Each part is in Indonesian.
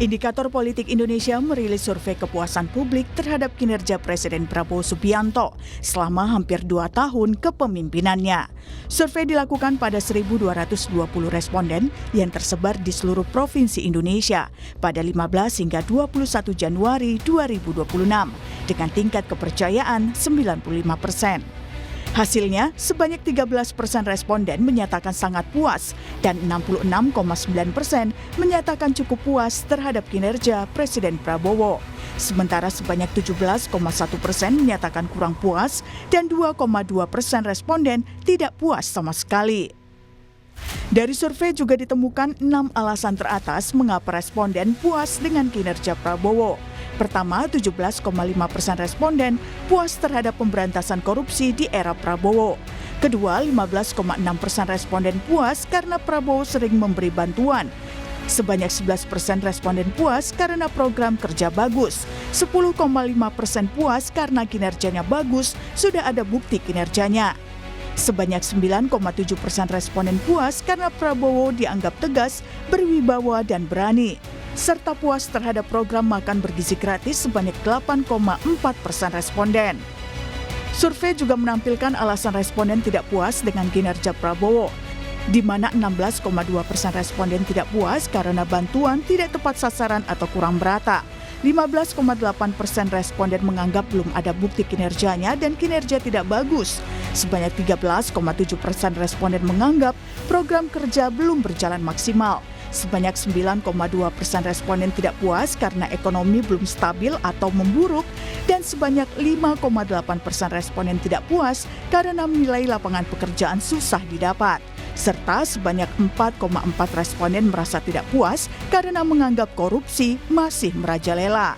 Indikator Politik Indonesia merilis survei kepuasan publik terhadap kinerja Presiden Prabowo Subianto selama hampir 2 tahun kepemimpinannya. Survei dilakukan pada 1.220 responden yang tersebar di seluruh provinsi Indonesia pada 15 hingga 21 Januari 2026 dengan tingkat kepercayaan 95%. Hasilnya, sebanyak 13% responden menyatakan sangat puas dan 66,9% menyatakan cukup puas terhadap kinerja Presiden Prabowo. Sementara sebanyak 17,1% menyatakan kurang puas dan 2,2% responden tidak puas sama sekali. Dari survei juga ditemukan 6 alasan teratas mengapa responden puas dengan kinerja Prabowo. Pertama, 17,5% responden puas terhadap pemberantasan korupsi di era Prabowo. Kedua, 15,6% responden puas karena Prabowo sering memberi bantuan. Sebanyak 11% responden puas karena program kerja bagus. 10,5% puas karena kinerjanya bagus, sudah ada bukti kinerjanya. Sebanyak 9,7% responden puas karena Prabowo dianggap tegas, berwibawa, dan berani. Serta puas terhadap program makan bergizi gratis sebanyak 8,4% responden. Survei juga menampilkan alasan responden tidak puas dengan kinerja Prabowo, di mana 16,2% responden tidak puas karena bantuan tidak tepat sasaran atau kurang merata. 15,8% responden menganggap belum ada bukti kinerjanya dan kinerja tidak bagus. Sebanyak 13,7% responden menganggap program kerja belum berjalan maksimal. Sebanyak 9,2% responden tidak puas karena ekonomi belum stabil atau memburuk, dan sebanyak 5,8% responden tidak puas karena menilai lapangan pekerjaan susah didapat. Serta sebanyak 4,4 responden merasa tidak puas karena menganggap korupsi masih merajalela.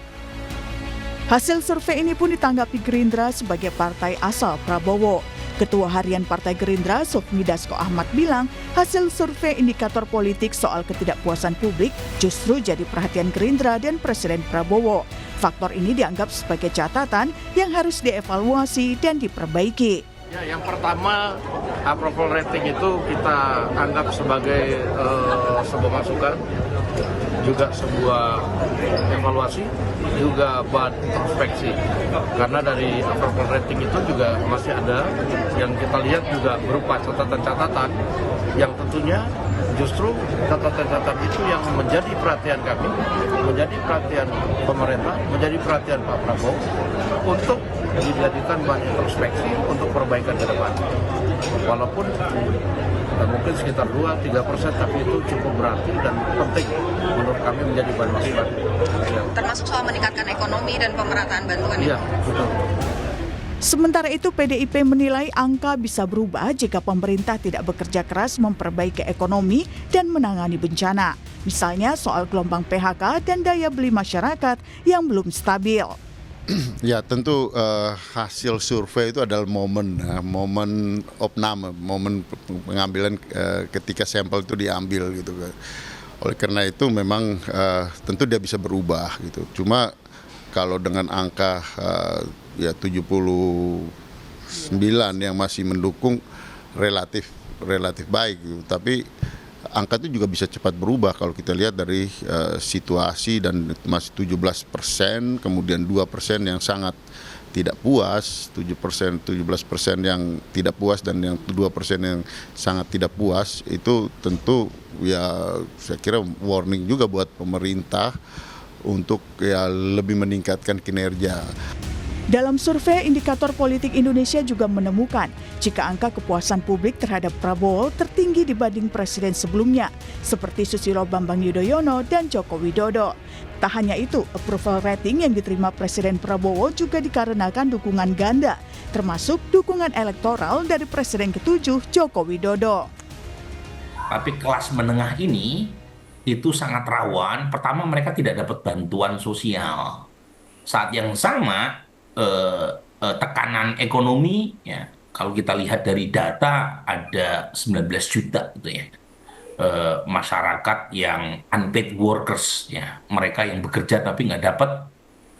Hasil survei ini pun ditanggapi Gerindra sebagai partai asal Prabowo. Ketua Harian Partai Gerindra, Sufmi Dasko Ahmad bilang, hasil survei indikator politik soal ketidakpuasan publik justru jadi perhatian Gerindra dan Presiden Prabowo. Faktor ini dianggap sebagai catatan yang harus dievaluasi dan diperbaiki. Ya, yang pertama, approval rating itu kita anggap sebagai sebuah masukan, juga sebuah evaluasi, juga bahan introspeksi. Karena dari approval rating itu juga masih ada yang kita lihat juga berupa catatan-catatan yang tentunya justru catatan-catatan itu yang menjadi perhatian kami, menjadi perhatian pemerintah, menjadi perhatian Pak Prabowo untuk dijadikan bahan introspeksi untuk perbaikan ke depan. Walaupun mungkin sekitar 2-3%, tapi itu cukup berarti dan penting menurut kami menjadi bahan masukan. Ya. Termasuk soal meningkatkan ekonomi dan pemerataan bantuan. Iya, betul. Sementara itu, PDIP menilai angka bisa berubah jika pemerintah tidak bekerja keras memperbaiki ekonomi dan menangani bencana. Misalnya soal gelombang PHK dan daya beli masyarakat yang belum stabil. Ya, tentu hasil survei itu adalah momen opname, momen pengambilan ketika sampel itu diambil gitu. Oleh karena itu memang tentu dia bisa berubah gitu. Cuma kalau dengan angka ya 79 yang masih mendukung relatif baik gitu. Tapi angka itu juga bisa cepat berubah kalau kita lihat dari situasi, dan masih 17%, kemudian 2% yang sangat tidak puas, 17% yang tidak puas, dan yang 2% yang sangat tidak puas. Itu tentu ya saya kira warning juga buat pemerintah untuk ya lebih meningkatkan kinerja. Dalam survei, indikator politik Indonesia juga menemukan jika angka kepuasan publik terhadap Prabowo tertinggi dibanding presiden sebelumnya, seperti Susilo Bambang Yudhoyono dan Joko Widodo. Tak hanya itu, approval rating yang diterima Presiden Prabowo juga dikarenakan dukungan ganda, termasuk dukungan elektoral dari Presiden ke-7 Joko Widodo. Tapi kelas menengah ini itu sangat rawan. Pertama, mereka tidak dapat bantuan sosial. Saat yang sama, tekanan ekonomi, ya, kalau kita lihat dari data ada 19 juta gitu ya, masyarakat yang unpaid workers, ya, mereka yang bekerja tapi nggak dapat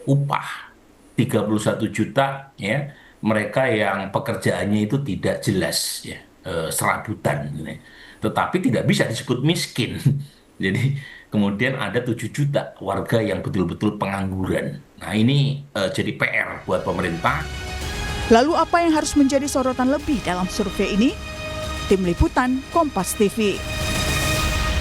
upah. 31 juta, ya, mereka yang pekerjaannya itu tidak jelas, ya, serabutan gitu ya. Tetapi tidak bisa disebut miskin. Jadi Kemudian ada 7 juta warga yang betul-betul pengangguran. Nah ini jadi PR buat pemerintah. Lalu apa yang harus menjadi sorotan lebih dalam survei ini? Tim Liputan Kompas TV.